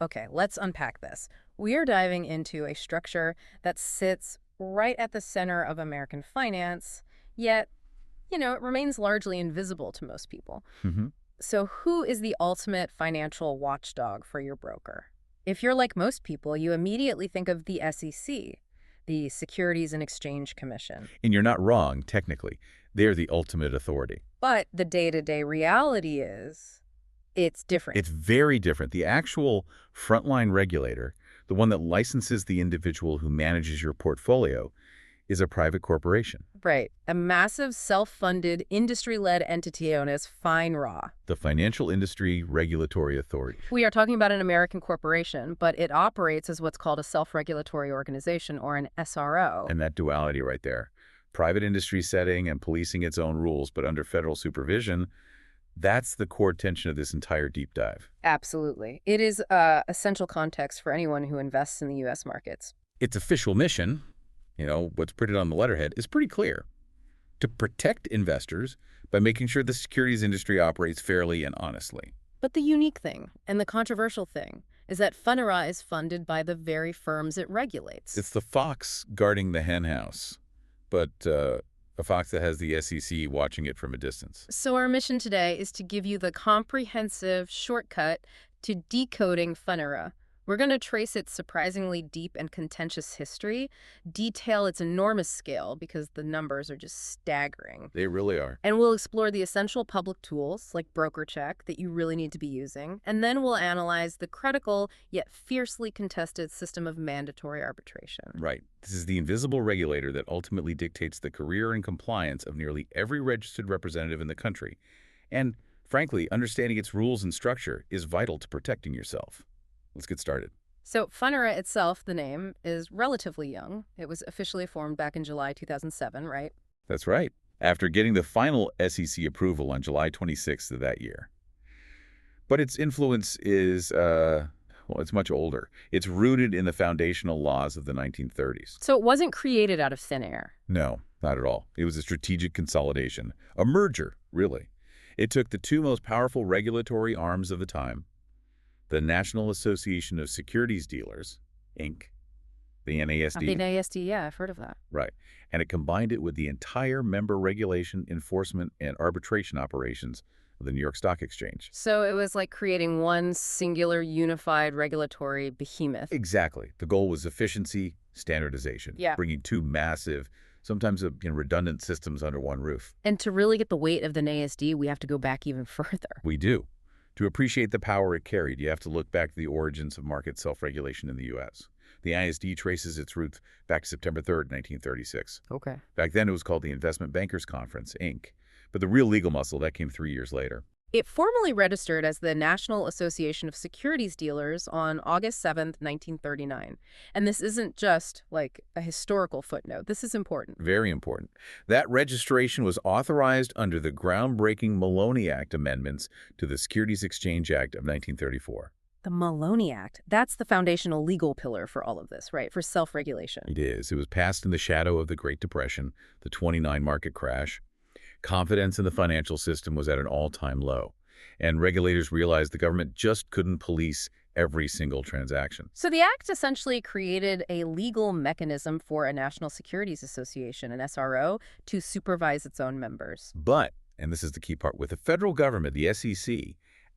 Okay, let's unpack this. We are diving into a structure that sits right at the center of American finance, yet, it remains largely invisible to most people. hmm So who is the ultimate financial watchdog for your broker? If you're like most people, you immediately think of the SEC, the Securities and Exchange Commission. And you're not wrong, technically. They're the ultimate authority. But the day-to-day reality is it's different. It's very different. The actual frontline regulator, the one that licenses the individual who manages your portfolio, is a private corporation. Right. A massive self-funded, industry-led entity known as FINRA. The Financial Industry Regulatory Authority. We are talking about an American corporation, but it operates as what's called a self-regulatory organization, or an SRO. And that duality right there. Private industry setting and policing its own rules, but under federal supervision, that's the core tension of this entire deep dive. Absolutely. It is essential context for anyone who invests in the U.S. markets. Its official mission, what's printed on the letterhead, is pretty clear. To protect investors by making sure the securities industry operates fairly and honestly. But the unique thing, and the controversial thing, is that FINRA is funded by the very firms it regulates. It's the fox guarding the henhouse, but a fox that has the SEC watching it from a distance. So our mission today is to give you the comprehensive shortcut to decoding FINRA. We're going to trace its surprisingly deep and contentious history, detail its enormous scale because the numbers are just staggering. They really are. And we'll explore the essential public tools like BrokerCheck that you really need to be using. And then we'll analyze the critical yet fiercely contested system of mandatory arbitration. Right. This is the invisible regulator that ultimately dictates the career and compliance of nearly every registered representative in the country. And, frankly, understanding its rules and structure is vital to protecting yourself. Let's get started. So FINRA itself, the name, is relatively young. It was officially formed back in July 2007, right? That's right. After getting the final SEC approval on July 26th of that year. But its influence is, it's much older. It's rooted in the foundational laws of the 1930s. So it wasn't created out of thin air. No, not at all. It was a strategic consolidation, a merger, really. It took the two most powerful regulatory arms of the time, the National Association of Securities Dealers, Inc., the NASD. The NASD, yeah, I've heard of that. Right. And it combined it with the entire member regulation, enforcement, and arbitration operations of the New York Stock Exchange. So it was like creating one singular unified regulatory behemoth. Exactly. The goal was efficiency, standardization, bringing two massive, sometimes redundant systems under one roof. And to really get the weight of the NASD, we have to go back even further. We do. To appreciate the power it carried, you have to look back to the origins of market self-regulation in the U.S. The ISD traces its roots back to September 3rd, 1936. Okay. Back then, it was called the Investment Bankers Conference, Inc., but the real legal muscle, that came 3 years later. It formally registered as the National Association of Securities Dealers on August 7th, 1939. And this isn't just like a historical footnote. This is important. Very important. That registration was authorized under the groundbreaking Maloney Act amendments to the Securities Exchange Act of 1934. The Maloney Act, that's the foundational legal pillar for all of this, right? For self-regulation. It is. It was passed in the shadow of the Great Depression, the '29 market crash. Confidence in the financial system was at an all-time low, and regulators realized the government just couldn't police every single transaction. So the Act essentially created a legal mechanism for a National Securities Association, an SRO, to supervise its own members. But, and this is the key part, with the federal government, the SEC,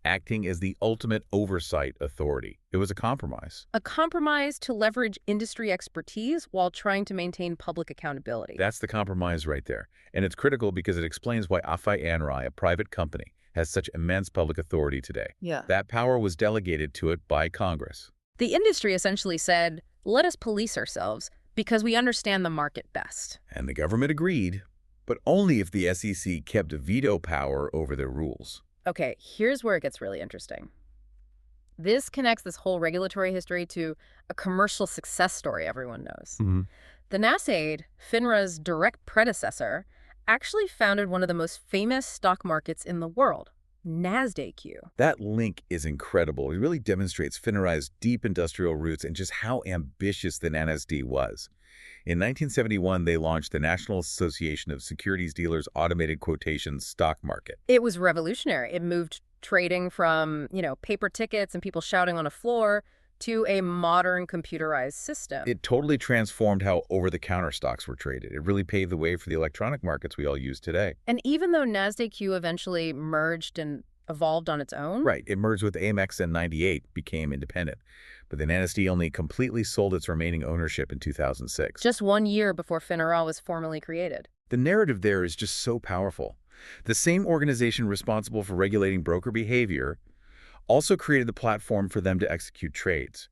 acting as the ultimate oversight authority. It was a compromise. A compromise to leverage industry expertise while trying to maintain public accountability. That's the compromise right there. And it's critical because it explains why FINRA, a private company, has such immense public authority today. Yeah. That power was delegated to it by Congress. The industry essentially said, let us police ourselves because we understand the market best. And the government agreed, but only if the SEC kept veto power over their rules. Okay, here's where it gets really interesting. This connects this whole regulatory history to a commercial success story everyone knows. Mm-hmm. The NASD, FINRA's direct predecessor, actually founded one of the most famous stock markets in the world, NASDAQ. That link is incredible. It really demonstrates FINRA's deep industrial roots and just how ambitious the NASD was. In 1971, they launched the National Association of Securities Dealers Automated Quotation Stock Market. It was revolutionary. It moved trading from, paper tickets and people shouting on a floor to a modern computerized system. It totally transformed how over-the-counter stocks were traded. It really paved the way for the electronic markets we all use today. And even though NASDQ eventually merged and evolved on its own. Right. It merged with Amex in '98, became independent. But the NASD only completely sold its remaining ownership in 2006. Just 1 year before FINRA was formally created. The narrative there is just so powerful. The same organization responsible for regulating broker behavior also created the platform for them to execute trades.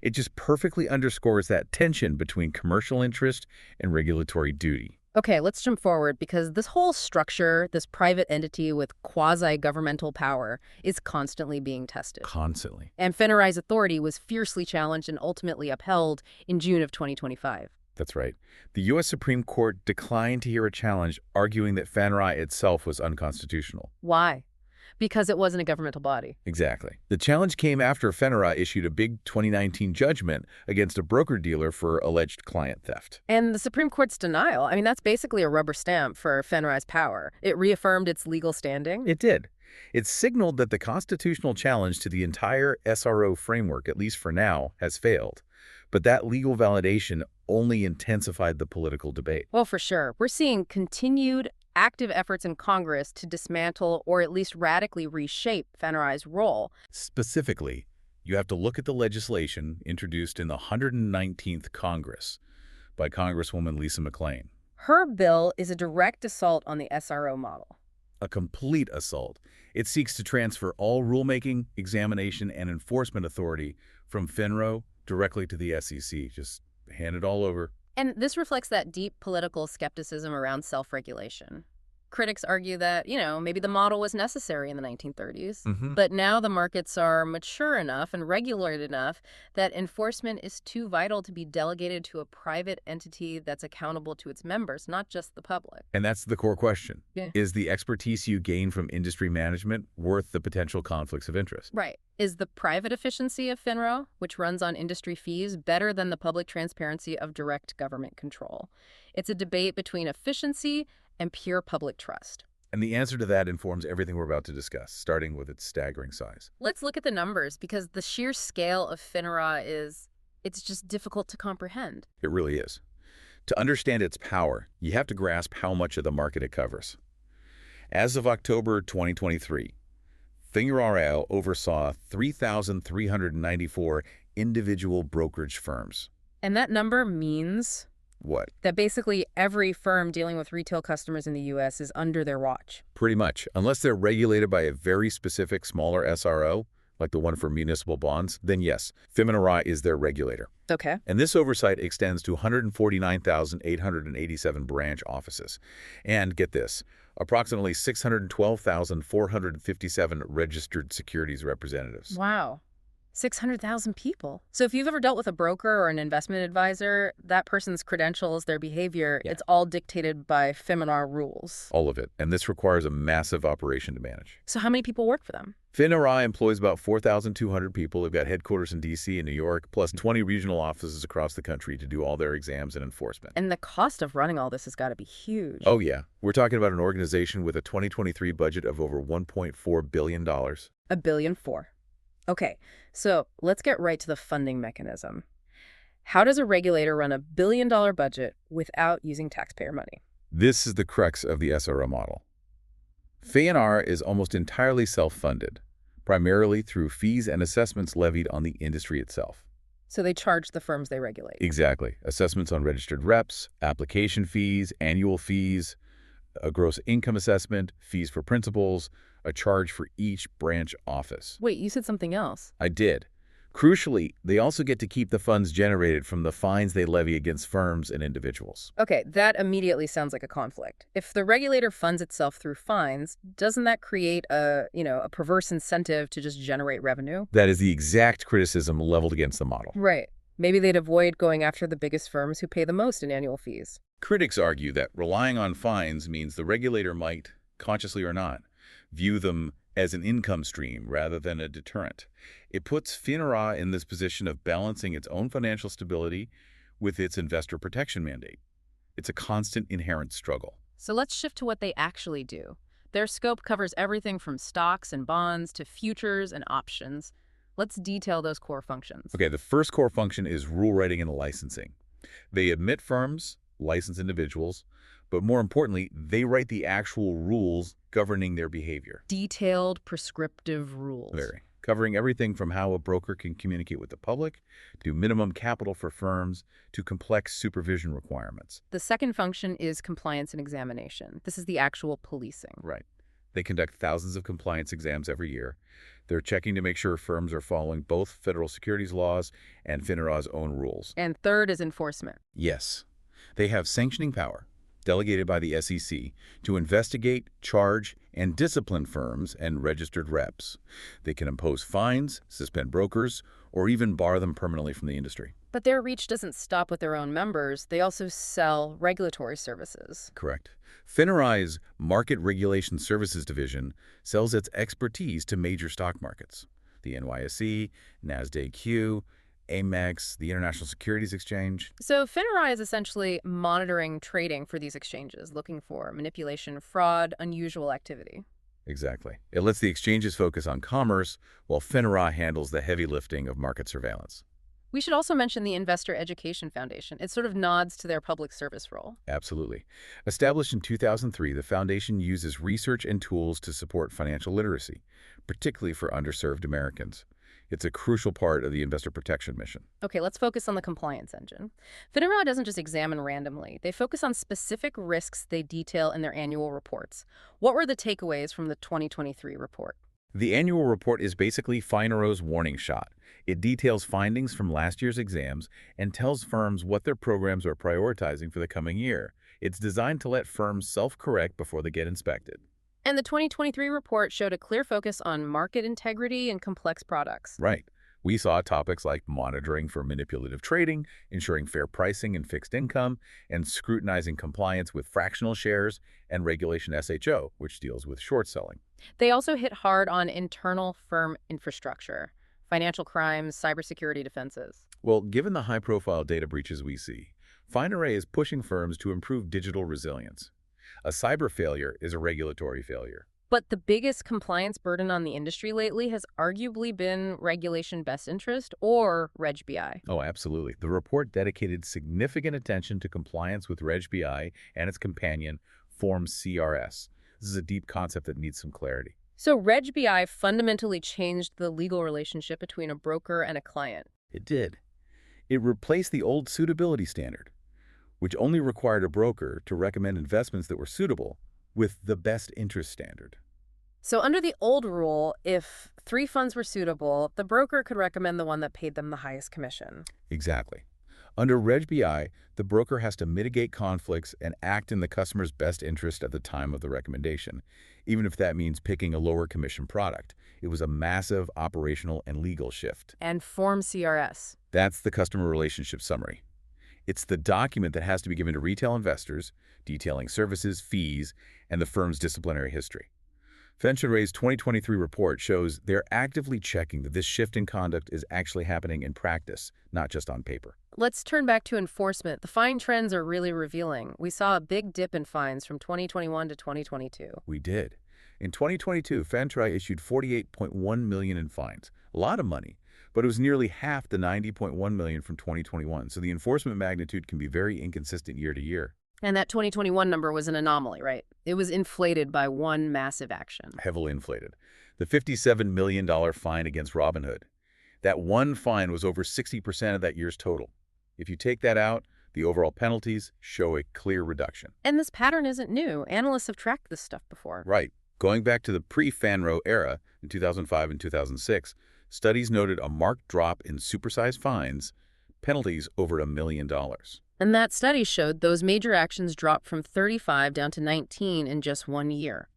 It just perfectly underscores that tension between commercial interest and regulatory duty. Okay, let's jump forward because this whole structure, this private entity with quasi-governmental power, is constantly being tested. Constantly. And FINRA's authority was fiercely challenged and ultimately upheld in June of 2025. That's right. The U.S. Supreme Court declined to hear a challenge, arguing that FINRA itself was unconstitutional. Why? Because it wasn't a governmental body. Exactly. The challenge came after FINRA issued a big 2019 judgment against a broker-dealer for alleged client theft. And the Supreme Court's denial, that's basically a rubber stamp for FINRA's power. It reaffirmed its legal standing. It did. It signaled that the constitutional challenge to the entire SRO framework, at least for now, has failed. But that legal validation only intensified the political debate. Well, for sure. We're seeing continued active efforts in Congress to dismantle or at least radically reshape FINRA's role. Specifically, you have to look at the legislation introduced in the 119th Congress by Congresswoman Lisa McClain. Her bill is a direct assault on the SRO model. A complete assault. It seeks to transfer all rulemaking, examination, and enforcement authority from FINRA directly to the SEC. Just hand it all over. And this reflects that deep political skepticism around self-regulation. Critics argue that, maybe the model was necessary in the 1930s, but now the markets are mature enough and regulated enough that enforcement is too vital to be delegated to a private entity that's accountable to its members, not just the public. And that's the core question. Yeah. Is the expertise you gain from industry management worth the potential conflicts of interest? Right. Is the private efficiency of FINRA, which runs on industry fees, better than the public transparency of direct government control? It's a debate between efficiency and pure public trust. And the answer to that informs everything we're about to discuss, starting with its staggering size. Let's look at the numbers because the sheer scale of FINRA it's just difficult to comprehend. It really is. To understand its power, you have to grasp how much of the market it covers. As of October 2023, FINRA oversaw 3,394 individual brokerage firms. And that number means What? that basically every firm dealing with retail customers in the U.S. is under their watch. Pretty much. Unless they're regulated by a very specific smaller SRO, like the one for municipal bonds, then yes, FINRA is their regulator. Okay. And this oversight extends to 149,887 branch offices. And get this, approximately 612,457 registered securities representatives. Wow. 600,000 people. So if you've ever dealt with a broker or an investment advisor, that person's credentials, their behavior, It's all dictated by FINRA rules. All of it. And this requires a massive operation to manage. So how many people work for them? FINRA employs about 4,200 people. They've got headquarters in D.C. and New York, plus 20 regional offices across the country to do all their exams and enforcement. And the cost of running all this has got to be huge. Oh, yeah. We're talking about an organization with a 2023 budget of over $1.4 billion. $1.4 billion. Okay, so let's get right to the funding mechanism. How does a regulator run $1 billion budget without using taxpayer money? This is the crux of the SRO model. FINRA is almost entirely self-funded, primarily through fees and assessments levied on the industry itself. So they charge the firms they regulate. Exactly. Assessments on registered reps, application fees, annual fees, a gross income assessment, fees for principals, a charge for each branch office. Wait, you said something else. I did. Crucially, they also get to keep the funds generated from the fines they levy against firms and individuals. Okay, that immediately sounds like a conflict. If the regulator funds itself through fines, doesn't that create a perverse incentive to just generate revenue? That is the exact criticism leveled against the model. Right. Maybe they'd avoid going after the biggest firms who pay the most in annual fees. Critics argue that relying on fines means the regulator might, consciously or not, view them as an income stream rather than a deterrent. It puts FINRA in this position of balancing its own financial stability with its investor protection mandate. It's a constant inherent struggle. So let's shift to what they actually do. Their scope covers everything from stocks and bonds to futures and options. Let's detail those core functions. Okay, the first core function is rule writing and licensing. They admit firms, license individuals, but more importantly, they write the actual rules governing their behavior. Detailed, prescriptive rules. Very. Covering everything from how a broker can communicate with the public, to minimum capital for firms, to complex supervision requirements. The second function is compliance and examination. This is the actual policing. Right. They conduct thousands of compliance exams every year. They're checking to make sure firms are following both federal securities laws and FINRA's own rules. And third is enforcement. Yes. They have sanctioning power, delegated by the SEC, to investigate, charge, and discipline firms and registered reps. They can impose fines, suspend brokers, or even bar them permanently from the industry. But their reach doesn't stop with their own members. They also sell regulatory services. Correct. FINRA's Market Regulation Services Division sells its expertise to major stock markets. The NYSE, NASD, Amex, the International Securities Exchange. So FINRA is essentially monitoring trading for these exchanges, looking for manipulation, fraud, unusual activity. Exactly. It lets the exchanges focus on commerce, while FINRA handles the heavy lifting of market surveillance. We should also mention the Investor Education Foundation. It sort of nods to their public service role. Absolutely. Established in 2003, the foundation uses research and tools to support financial literacy, particularly for underserved Americans. It's a crucial part of the investor protection mission. Okay, let's focus on the compliance engine. FINRA doesn't just examine randomly. They focus on specific risks they detail in their annual reports. What were the takeaways from the 2023 report? The annual report is basically FINRA's warning shot. It details findings from last year's exams and tells firms what their programs are prioritizing for the coming year. It's designed to let firms self-correct before they get inspected. And the 2023 report showed a clear focus on market integrity and complex products. Right. We saw topics like monitoring for manipulative trading, ensuring fair pricing and fixed income, and scrutinizing compliance with fractional shares and Regulation SHO, which deals with short selling. They also hit hard on internal firm infrastructure, financial crimes, cybersecurity defenses. Well, given the high-profile data breaches we see, FINRA is pushing firms to improve digital resilience. A cyber failure is a regulatory failure. But the biggest compliance burden on the industry lately has arguably been Regulation Best Interest, or Reg BI. Oh, absolutely. The report dedicated significant attention to compliance with Reg BI and its companion, Form CRS. This is a deep concept that needs some clarity. So Reg BI fundamentally changed the legal relationship between a broker and a client. It did. It replaced the old suitability standard, which only required a broker to recommend investments that were suitable, with the best interest standard. So under the old rule, if 3 funds were suitable, the broker could recommend the one that paid them the highest commission. Exactly. Under Reg BI, the broker has to mitigate conflicts and act in the customer's best interest at the time of the recommendation, even if that means picking a lower commission product. It was a massive operational and legal shift. And Form CRS. That's the customer relationship summary. It's the document that has to be given to retail investors, detailing services, fees, and the firm's disciplinary history. FINRA's 2023 report shows they're actively checking that this shift in conduct is actually happening in practice, not just on paper. Let's turn back to enforcement. The fine trends are really revealing. We saw a big dip in fines from 2021 to 2022. We did. In 2022, FINRA issued $48.1 million in fines. A lot of money, but it was nearly half the $90.1 million from 2021, so the enforcement magnitude can be very inconsistent year to year. And that 2021 number was an anomaly, right? It was inflated by one massive action. Heavily inflated. The $57 million fine against Robinhood. That one fine was over 60% of that year's total. If you take that out, the overall penalties show a clear reduction. And this pattern isn't new. Analysts have tracked this stuff before. Right. Going back to the pre-FINRA era in 2005 and 2006, studies noted a marked drop in supersized fines, penalties over $1 million. And that study showed those major actions dropped from 35 down to 19 in just 1 year.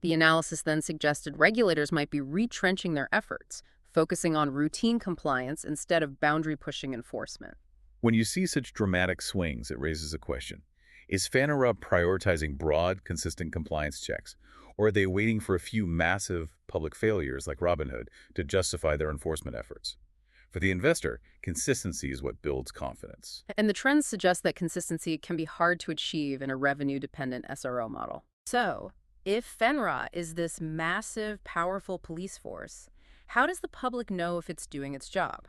The analysis then suggested regulators might be retrenching their efforts, focusing on routine compliance instead of boundary-pushing enforcement. When you see such dramatic swings, it raises a question. Is FINRA prioritizing broad, consistent compliance checks, or are they waiting for a few massive public failures like Robinhood to justify their enforcement efforts? For the investor, consistency is what builds confidence. And the trends suggest that consistency can be hard to achieve in a revenue-dependent SRO model. So, If FINRA is this massive, powerful police force, how does the public know if it's doing its job?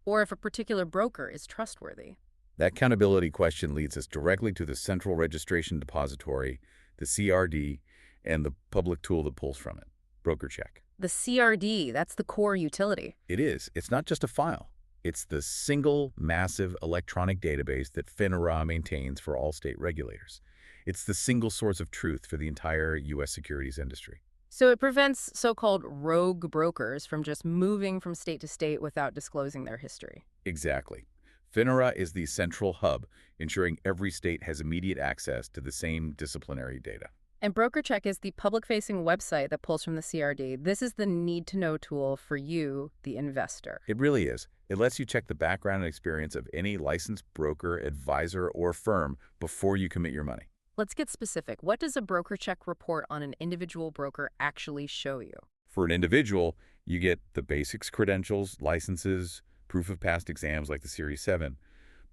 Or if a particular broker is trustworthy? That accountability question leads us directly to the Central Registration Depository, the CRD, and the public tool that pulls from it, BrokerCheck. The CRD, that's the core utility. It is. It's not just a file. It's the single massive electronic database that FINRA maintains for all state regulators. It's the single source of truth for the entire U.S. securities industry. So it prevents so-called rogue brokers from just moving from state to state without disclosing their history. Exactly. FINRA is the central hub, ensuring every state has immediate access to the same disciplinary data. And BrokerCheck is the public-facing website that pulls from the CRD. This is the need-to-know tool for you, the investor. It really is. It lets you check the background and experience of any licensed broker, advisor, or firm before you commit your money. Let's get specific. What does a BrokerCheck report on an individual broker actually show you? For an individual, you get the basics, credentials, licenses, proof of past exams like the Series 7.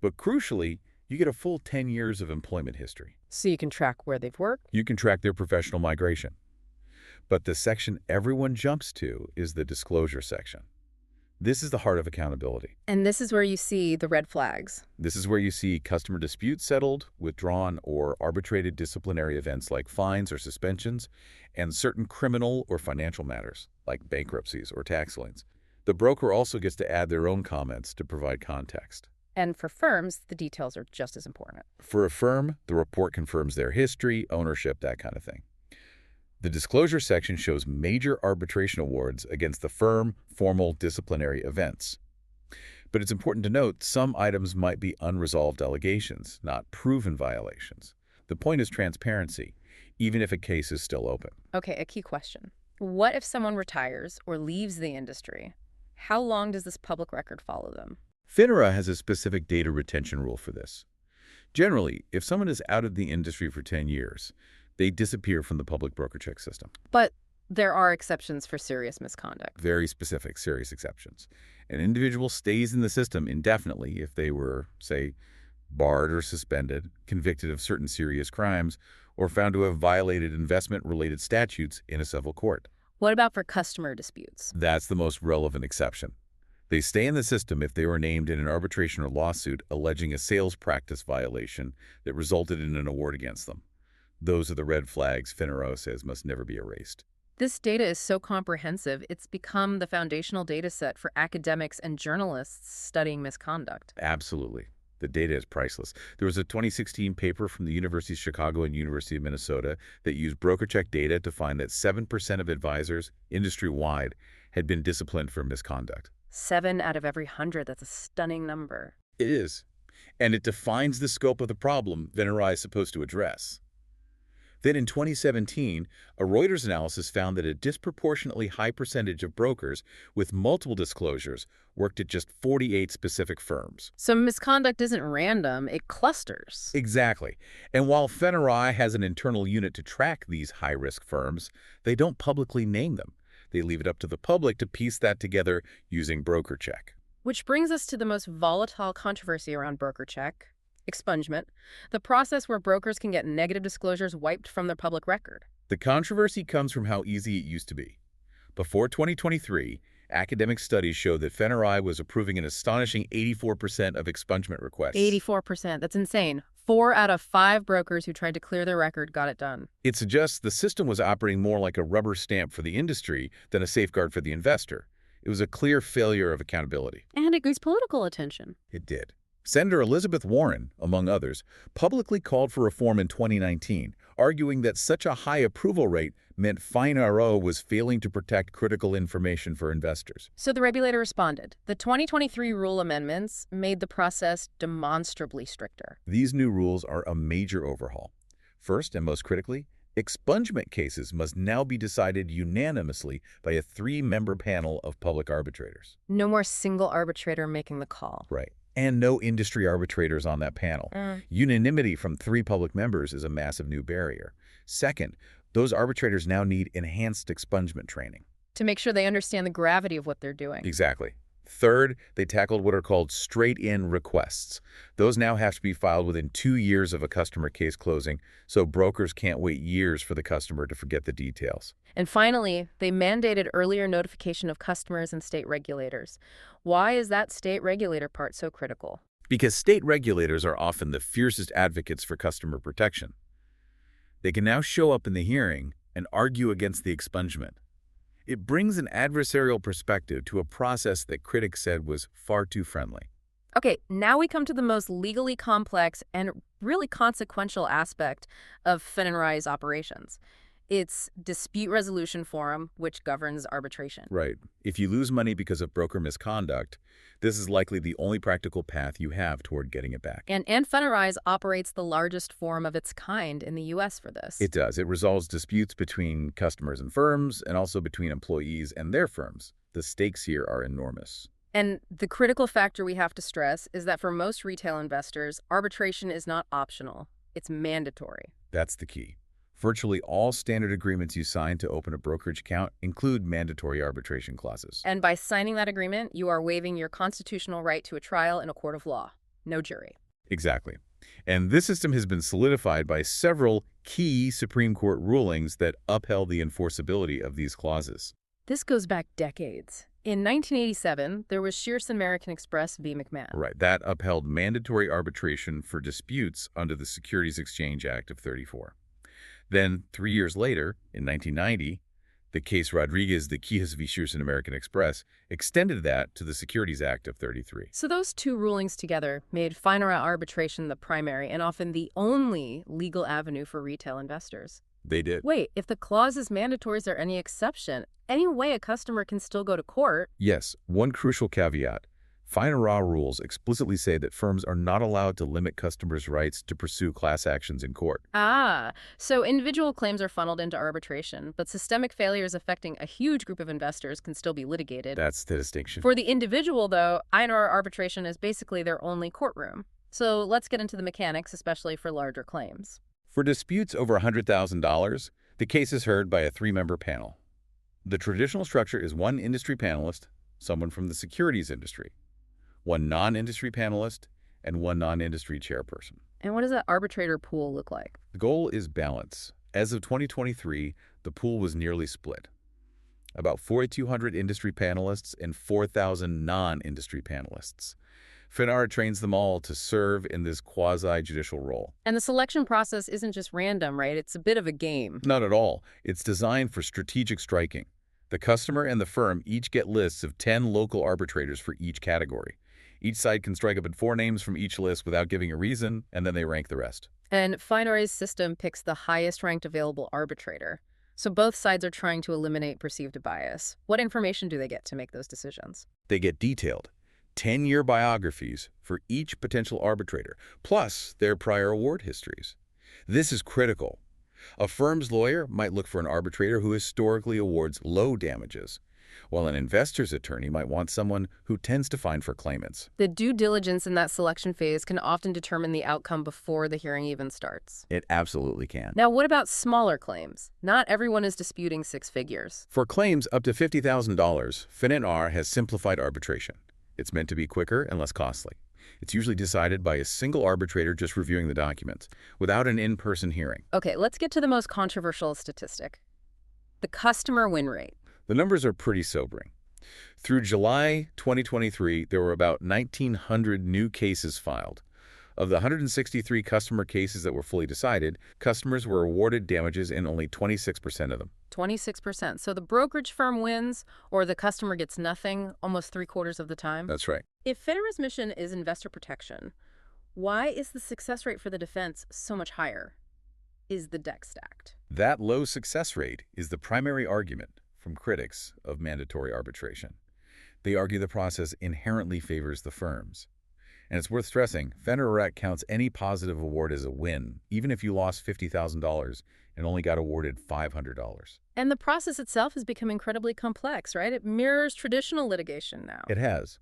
But crucially, you get a full 10 years of employment history. So you can track where they've worked? You can track their professional migration. But the section everyone jumps to is the disclosure section. This is the heart of accountability. And this is where you see the red flags. This is where you see customer disputes settled, withdrawn, or arbitrated disciplinary events like fines or suspensions, and certain criminal or financial matters like bankruptcies or tax liens. The broker also gets to add their own comments to provide context. And for firms, the details are just as important. For a firm, the report confirms their history, ownership, that kind of thing. The disclosure section shows major arbitration awards against the firm, formal disciplinary events. But it's important to note some items might be unresolved allegations, not proven violations. The point is transparency, even if a case is still open. Okay, a key question. What if someone retires or leaves the industry? How long does this public record follow them? FINRA has a specific data retention rule for this. Generally, if someone is out of the industry for 10 years, they disappear from the public BrokerCheck system. But there are exceptions for serious misconduct. Very specific, serious exceptions. An individual stays in the system indefinitely if they were, say, barred or suspended, convicted of certain serious crimes, or found to have violated investment-related statutes in a civil court. What about for customer disputes? That's the most relevant exception. They stay in the system if they were named in an arbitration or lawsuit alleging a sales practice violation that resulted in an award against them. Those are the red flags FINRA says must never be erased. This data is so comprehensive, it's become the foundational data set for academics and journalists studying misconduct. Absolutely. The data is priceless. There was a 2016 paper from the University of Chicago and University of Minnesota that used BrokerCheck data to find that 7% of advisors industry-wide had been disciplined for misconduct. 7 out of every 100, that's a stunning number. It is. And it defines the scope of the problem FINRA is supposed to address. Then in 2017, a Reuters analysis found that a disproportionately high percentage of brokers with multiple disclosures worked at just 48 specific firms. So misconduct isn't random, it clusters. Exactly. And while FINRA has an internal unit to track these high-risk firms, they don't publicly name them. They leave it up to the public to piece that together using BrokerCheck. Which brings us to the most volatile controversy around BrokerCheck, expungement, the process where brokers can get negative disclosures wiped from their public record. The controversy comes from how easy it used to be. Before 2023, academic studies show that FINRA was approving an astonishing 84% of expungement requests. 84%, that's insane. 4 out of 5 brokers who tried to clear their record got it done. It suggests the system was operating more like a rubber stamp for the industry than a safeguard for the investor. It was a clear failure of accountability. And it grew political attention. It did. Senator Elizabeth Warren, among others, publicly called for reform in 2019, arguing that such a high approval rate meant FINRA was failing to protect critical information for investors. So the regulator responded. The 2023 rule amendments made the process demonstrably stricter. These new rules are a major overhaul. First, and most critically, expungement cases must now be decided unanimously by a 3-member panel of public arbitrators. No more single arbitrator making the call. Right. And no industry arbitrators on that panel. Unanimity from 3 public members is a massive new barrier. Second, those arbitrators now need enhanced expungement training. To make sure they understand the gravity of what they're doing. Exactly. Third, they tackled what are called straight-in requests. Those now have to be filed within 2 years of a customer case closing, so brokers can't wait years for the customer to forget the details. And finally, they mandated earlier notification of customers and state regulators. Why is that state regulator part so critical? Because state regulators are often the fiercest advocates for customer protection. They can now show up in the hearing and argue against the expungement. It brings an adversarial perspective to a process that critics said was far too friendly. Okay, now we come to the most legally complex and really consequential aspect of FINRA's operations. It's dispute resolution forum, which governs arbitration. Right. If you lose money because of broker misconduct, this is likely the only practical path you have toward getting it back. And FINRA operates the largest forum of its kind in the U.S. for this. It does. It resolves disputes between customers and firms, and also between employees and their firms. The stakes here are enormous. And the critical factor we have to stress is that for most retail investors, arbitration is not optional. It's mandatory. That's the key. Virtually all standard agreements you sign to open a brokerage account include mandatory arbitration clauses. And by signing that agreement, you are waiving your constitutional right to a trial in a court of law. No jury. Exactly. And this system has been solidified by several key Supreme Court rulings that upheld the enforceability of these clauses. This goes back decades. In 1987, there was Shearson American Express v. McMahon. Right. That upheld mandatory arbitration for disputes under the Securities Exchange Act of '34. Then, 3 years later, in 1990, the case Rodriguez de Quijas v. Shearson American Express extended that to the Securities Act of '33. So those two rulings together made FINRA arbitration the primary and often the only legal avenue for retail investors. They did. Wait, if the clause is mandatory, is there any exception? Any way a customer can still go to court? Yes, one crucial caveat. FINRA rules explicitly say that firms are not allowed to limit customers' rights to pursue class actions in court. Ah, so individual claims are funneled into arbitration, but systemic failures affecting a huge group of investors can still be litigated. That's the distinction. For the individual, though, INR arbitration is basically their only courtroom. So let's get into the mechanics, especially for larger claims. For disputes over $100,000, the case is heard by a 3-member panel. The traditional structure is one industry panelist, someone from the securities industry, one non-industry panelist, and one non-industry chairperson. And what does that arbitrator pool look like? The goal is balance. As of 2023, the pool was nearly split. About 4,200 industry panelists and 4,000 non-industry panelists. FINRA trains them all to serve in this quasi-judicial role. And the selection process isn't just random, right? It's a bit of a game. Not at all. It's designed for strategic striking. The customer and the firm each get lists of 10 local arbitrators for each category. Each side can strike up at 4 names from each list without giving a reason, and then they rank the rest. And FINRA's system picks the highest ranked available arbitrator. So both sides are trying to eliminate perceived bias. What information do they get to make those decisions? They get detailed 10-year biographies for each potential arbitrator, plus their prior award histories. This is critical. A firm's lawyer might look for an arbitrator who historically awards low damages, while an investor's attorney might want someone who tends to find for claimants. The due diligence in that selection phase can often determine the outcome before the hearing even starts. It absolutely can. Now, what about smaller claims? Not everyone is disputing 6 figures. For claims up to $50,000, FINRA has simplified arbitration. It's meant to be quicker and less costly. It's usually decided by a single arbitrator just reviewing the documents, without an in-person hearing. Okay, let's get to the most controversial statistic. The customer win rate. The numbers are pretty sobering. Through July 2023, there were about 1,900 new cases filed. Of the 163 customer cases that were fully decided, customers were awarded damages in only 26% of them. 26%. So the brokerage firm wins, or the customer gets nothing almost 3/4 of the time? That's right. If FINRA's mission is investor protection, why is the success rate for the defense so much higher? Is the deck stacked? That low success rate is the primary argument from critics of mandatory arbitration. They argue the process inherently favors the firms. And it's worth stressing, FINRA counts any positive award as a win, even if you lost $50,000 and only got awarded $500. And the process itself has become incredibly complex, right? It mirrors traditional litigation now. It has.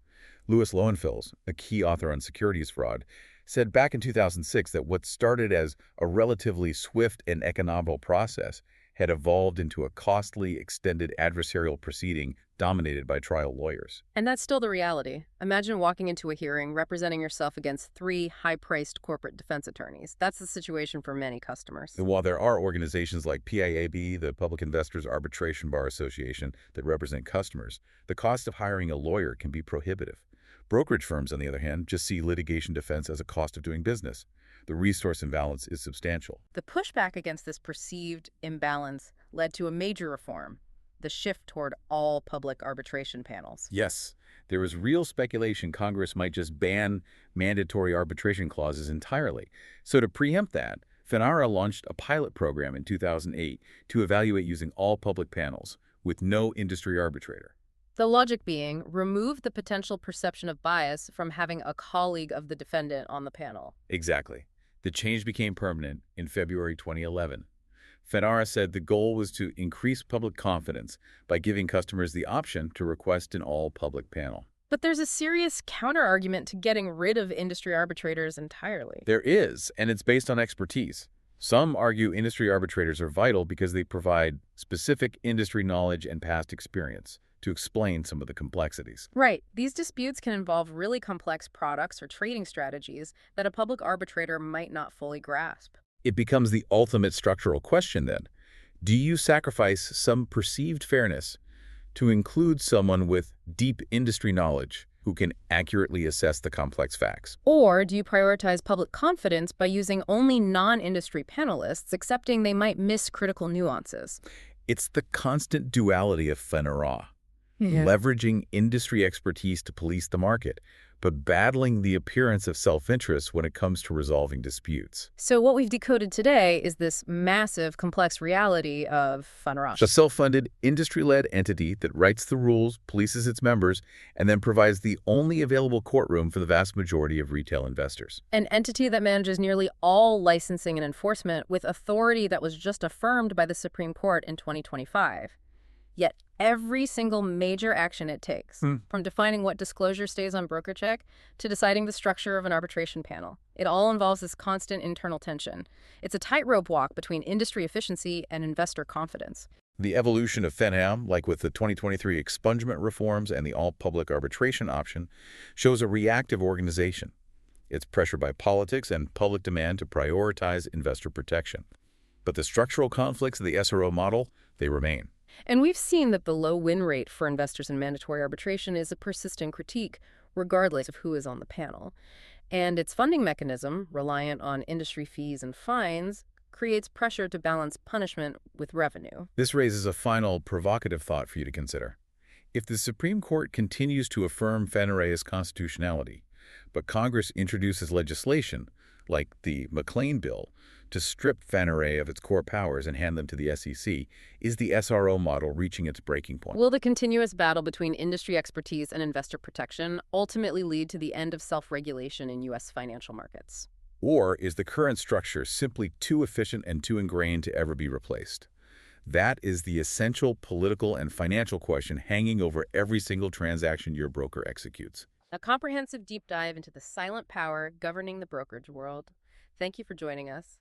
Louis Lowenfels, a key author on securities fraud, said back in 2006 that what started as a relatively swift and economical process had evolved into a costly, extended adversarial proceeding dominated by trial lawyers. And that's still the reality. Imagine walking into a hearing representing yourself against three high-priced corporate defense attorneys. That's the situation for many customers. And while there are organizations like PIAB, the Public Investors Arbitration Bar Association, that represent customers, the cost of hiring a lawyer can be prohibitive. Brokerage firms, on the other hand, just see litigation defense as a cost of doing business. The resource imbalance is substantial. The pushback against this perceived imbalance led to a major reform, the shift toward all public arbitration panels. Yes, there was real speculation Congress might just ban mandatory arbitration clauses entirely. So to preempt that, FINRA launched a pilot program in 2008 to evaluate using all public panels with no industry arbitrator. The logic being, remove the potential perception of bias from having a colleague of the defendant on the panel. Exactly. The change became permanent in February 2011. FINRA said the goal was to increase public confidence by giving customers the option to request an all-public panel. But there's a serious counter-argument to getting rid of industry arbitrators entirely. There is, and it's based on expertise. Some argue industry arbitrators are vital because they provide specific industry knowledge and past experience to explain some of the complexities. Right. These disputes can involve really complex products or trading strategies that a public arbitrator might not fully grasp. It becomes the ultimate structural question then. Do you sacrifice some perceived fairness to include someone with deep industry knowledge who can accurately assess the complex facts? Or do you prioritize public confidence by using only non-industry panelists, accepting they might miss critical nuances? It's the constant duality of FINRA. Leveraging industry expertise to police the market, but battling the appearance of self-interest when it comes to resolving disputes. So what we've decoded today is this massive, complex reality of FINRA. A self-funded, industry-led entity that writes the rules, polices its members, and then provides the only available courtroom for the vast majority of retail investors. An entity that manages nearly all licensing and enforcement with authority that was just affirmed by the Supreme Court in 2025. Yet every single major action it takes, from defining what disclosure stays on BrokerCheck to deciding the structure of an arbitration panel, it all involves this constant internal tension. It's a tightrope walk between industry efficiency and investor confidence. The evolution of FINRA, like with the 2023 expungement reforms and the all-public arbitration option, shows a reactive organization. It's pressured by politics and public demand to prioritize investor protection. But the structural conflicts of the SRO model, they remain. And we've seen that the low win rate for investors in mandatory arbitration is a persistent critique, regardless of who is on the panel. And its funding mechanism, reliant on industry fees and fines, creates pressure to balance punishment with revenue. This raises a final provocative thought for you to consider. If the Supreme Court continues to affirm FINRA's constitutionality, but Congress introduces legislation, like the McLean bill, to strip FINRA of its core powers and hand them to the SEC, is the SRO model reaching its breaking point? Will the continuous battle between industry expertise and investor protection ultimately lead to the end of self-regulation in U.S. financial markets? Or is the current structure simply too efficient and too ingrained to ever be replaced? That is the essential political and financial question hanging over every single transaction your broker executes. A comprehensive deep dive into the silent power governing the brokerage world. Thank you for joining us.